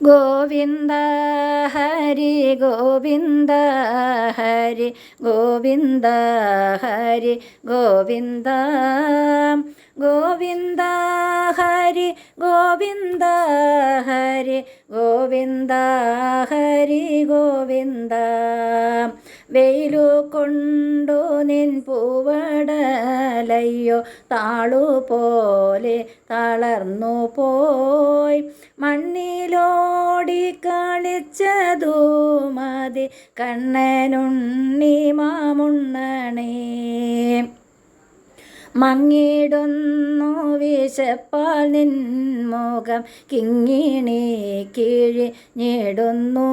ഗോവിന്ദ ഹരി ഗോവിന്ദ ഹരി ഗോവിന്ദ ഹരി ഗോവിന്ദ ഗോവിന്ദ ഹരി ഗോവിന്ദ ഹരി ഗോവിന്ദ ഹരി ഗോവിന്ദ വെയിലു കൊണ്ടു നിൻ പൂവടലയ്യോ താളുപോലെ തളർന്നു പോയി മണ്ണിലോടി കളിച്ചതു മതി കണ്ണനുണ്ണി മാമുണ്ണണേ മങ്ങിടുന്നു വിശപ്പാൽ നിൻ മുഖം കിങ്ങിണി കിഴിഞ്ഞിടുന്നു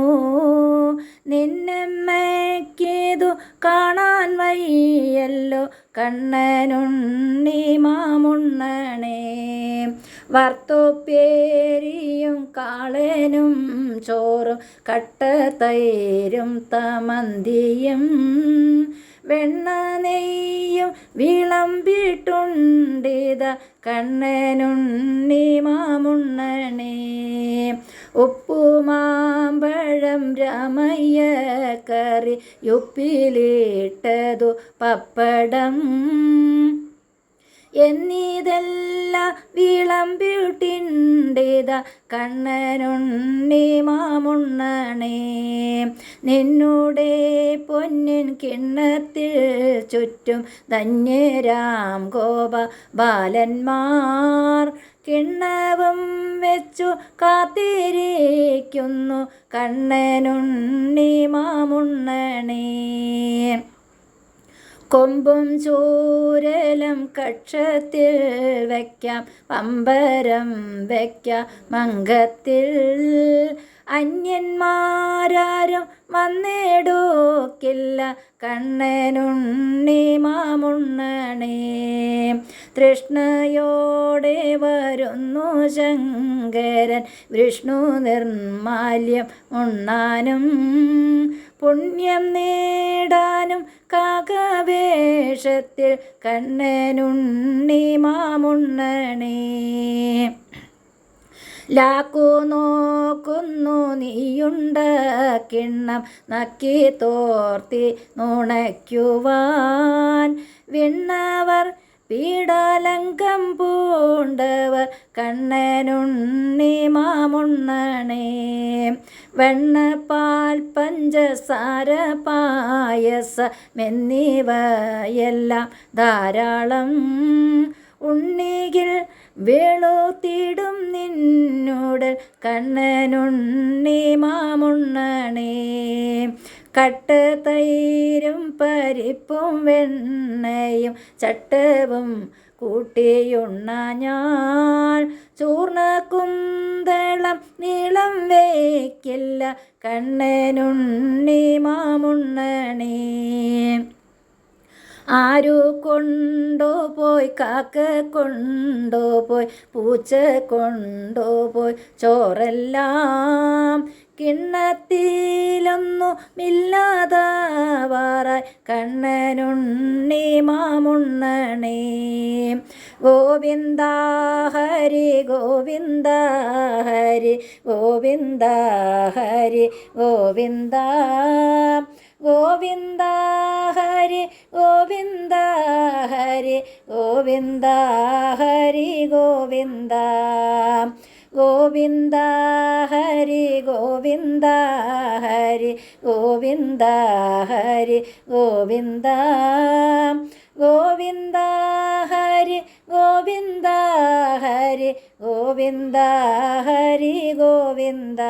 നിന്നമ്മയ്ക്കിതു കാണാൻ വയ്യല്ലോ കണ്ണനുണ്ണി മാമുണ്ണണേ വറുത്തുപ്പേരിയും കാളനും ചോറും കട്ടത്തൈരും തമന്തിയും വെണ്ണ നെയ്യും വിളമ്പിട്ടുണ്ടിത കണ്ണനുണ്ണി മാമുണ്ണണേ ഉപ്പുമാമ്പഴം രാമയ്യ കറി ഉപ്പിലിട്ടതു പപ്പടം എന്നിതെല്ലാം വിളമ്പിട്ടിണ്ടിത കണ്ണനുണ്ണി മാമുണ്ണണേ നിന്നുടെ പൊന്നിൻ കിണ്ണത്തിൽ ചുറ്റും ധന്യരാം ഗോപ ബാലന്മാർ കിണ്ണവും വെച്ചു കാത്തിരിക്കുന്നു കണ്ണനുണ്ണി മാമുണ്ണണേ കൊമ്പും ചൂരലും കക്ഷത്തിൽ വയ്ക്കാം പമ്പരം വയ്ക്കാം മങ്കത്തിൽ അന്യന്മാരാരും വന്നെടുക്കില്ല കണ്ണനുണ്ണി മാമുണ്ണണേ തൃഷ്ണയോടെ വരുന്നു ശങ്കരൻ വിഷ്ണു നിർമാല്യം ഉണ്ണാനും പുണ്യം നേടാനും കാകവേഷത്തിൽ കണ്ണനുണ്ണി മാമുണ്ണണേ ലാക്കു നോക്കുന്നു നീയുണ്ട കിണ്ണം നക്കി തോർത്തി നുണയ്ക്കുവാൻ വിണ്ണവർ പീഡാലങ്കം പൂണ്ടവർ കണ്ണനുണ്ണി മാമുണ്ണണേ വെണ്ണപ്പാൽ പഞ്ചസാര പായസമെന്നിവയെല്ലാം ധാരാളം ഉണ്ണിയിൽ വെളുത്തിടും നിന്നുടൽ കണ്ണനുണ്ണി മാമുണ്ണണേ കട്ടത്തൈരും പരിപ്പും വെണ്ണയും ചട്ടവും കൂട്ടിയുണ്ണ ഞാൻ ചൂർണ കുന്തളം നീളം വയ്ക്കില്ല കണ്ണനുണ്ണി മാമുണ്ണണേ ആരു കൊണ്ടുപോയി കാക്ക കൊണ്ടുപോയി പൂച്ച കൊണ്ടുപോയി ചോറെല്ലാം കിണ്ണത്തിലൊന്നുമില്ലാതാവാറായി കണ്ണനുണ്ണി മാമുണ്ണണേ ഗോവിന്ദ ഹരി ഗോവിന്ദ ഹരി ഗോവിന്ദ ഹരി ഗോവിന്ദ ഗോവിന്ദ ഹരി ഗോവിന്ദ ഹരി ഗോവിന്ദ ഹരി ഗോവിന്ദ ഗോവിന്ദ ഹരി ഗോവിന്ദ ഹരി ഗോവിന്ദ ഹരി ഗോവിന്ദ ഗോവിന്ദ ഹരി ഗോവിന്ദ ഹരി ഗോവിന്ദ ഹരി ഗോവിന്ദ